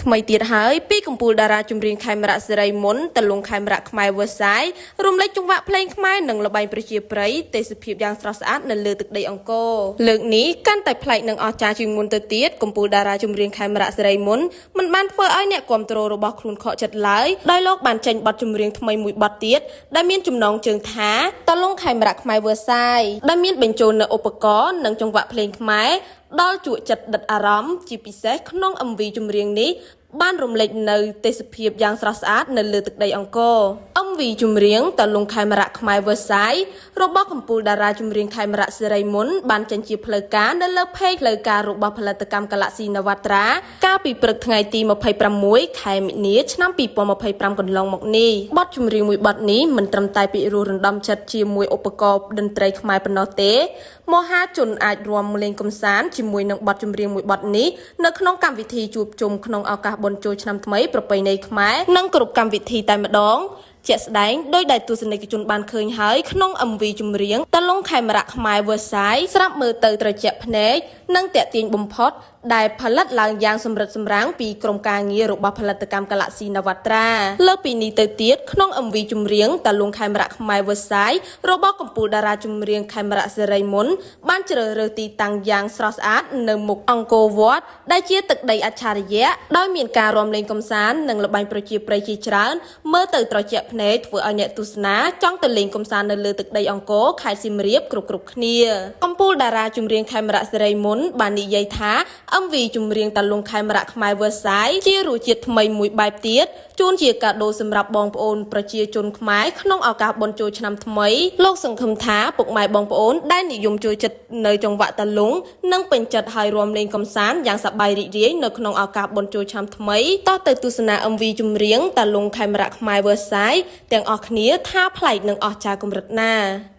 ថ្មីទៀតហើយពីកំពូលតារាចម្រៀងខេមរៈសេរីមុនតលងខេមរៈខ្មែរវឺសាយរំលេចចង្វាក់ភ្លេងខ្មែរនិងល្បែងប្រជាប្រិយទេសភាពយ៉ាងស្រស់ស្អាតនៅលើទឹកដីអង្គរលើកនេះកាន់តែប្លែកនិងអស្ចារ្យជាងមុនទៅទៀតកំពូលតារាចម្រៀងខេមរៈសេរីមុនមិនបានធ្វើឲ្យអ្នកគាំទ្ររបស់ខ្លួនខកចិត្តឡើយដោយលោកបានចេញបទចម្រៀងថ្មីមួយបទទៀតដែលមានចំណងជើងថាតលងខេមរៈខ្មែរវឺសាយដែលមានបញ្ចូលនូវឧបករណ៍និងចង្វាក់ភ្លេងខ្មែរដល់ជក់ចិត្តដិតអារម្មណ៍ជាពិសេសក្នុង MV ចម្រៀងនេះបានរំលេចនៅទេសភាពយ៉ាងស្រស់ស្អាតនៅលើទឹកដីអង្គរ MV ចម្រៀងតលងខេមរៈខ្មែរវឺសាយរបស់កំពូលតារាចម្រៀងខេមរៈសេរីមុនបានចេញជាផ្លូវការនៅលើเพจផ្លូវការរបស់ផលិតកម្ម Galaxy Navatra កាលពីព្រឹកថ្ងៃទី 26 ខែមិនិនាឆ្នាំ 2025 កន្លងមកនេះបទចម្រៀងមួយបទនេះមិនត្រឹមតែពិរោះរំដំចិត្តជាមួយឧបករណ៍តន្ត្រីខ្មែរប៉ុណ្ណោះទេមហាជនអាចរាំលេងកំសាន្តជាមួយនឹងបទចម្រៀងមួយបទនេះនៅក្នុងកម្មវិធីជួបជុំក្នុងឱកាសបុណ្យចូលឆ្នាំថ្មីប្រពៃណីខ្មែរនិងគ្រប់កម្មវិធីតែម្ដងជាក់ស្ដែងដោយដែលទស្សនិកជនបានឃើញហើយក្នុង MV ចម្រៀងតលងខេមរៈខ្មែរវឺសាយស្រាប់មើលទៅត្រជាក់ភ្នែកនិងតាក់ទាញបំផុតដែលផលិតឡើងយ៉ាងសម្រិតសម្រាំងពីក្រុមការងាររបស់ផលិតកម្ម Galaxy Navatra លើពីនេះទៅទៀតក្នុង MV ចម្រៀងតលងខេមរៈខ្មែរវឺសាយរបស់កំពូលតារាចម្រៀងខេមរៈសេរីមុនបានជ្រើសរើសទីតាំងយ៉ាងស្រស់ស្អាតនៅមុខអង្គរវត្តដែលជាទឹកដីអច្ឆរិយៈដោយមានការរាំលេងកម្សាន្តនិងល្បែងប្រជាប្រិយជាច្រើនមើលទៅត្រជាក់ភ្នែកធ្វើឲ្យអ្នកទស្សនាចង់ទៅលេងកម្សាន្តនៅលើទឹកដីអង្គរខេត្តសៀមរាបគ្រប់គ្នាកំពូលតារាចម្រៀងខេមរៈសេរីមុនបាននិយាយថា MV ចម្រៀងតលងខេមរៈខ្មែរវឺសាយជារសជាតិថ្មីមួយបែបទៀតជូនជាកាដូសម្រាប់បងប្អូនប្រជាជនខ្មែរក្នុងឱកាសបុណ្យចូលឆ្នាំថ្មីលោកសង្ឃឹមថាពុកម៉ែបងប្អូនដែលនិយមចូលចិត្តនៅចង្វាក់តលងនិងពេញចិត្តឲ្យរាំលេងកម្សាន្តយ៉ាងសប្បាយរីករាយនៅក្នុងឱកាសបុណ្យចូលឆ្នាំថ្មីតទៅទស្សនា MV ចម្រៀងតលងខេមរៈខ្មែរវឺសាយទាំងអស់គ្នាថាប្លែកនិងអស្ចារ្យកម្រិតណា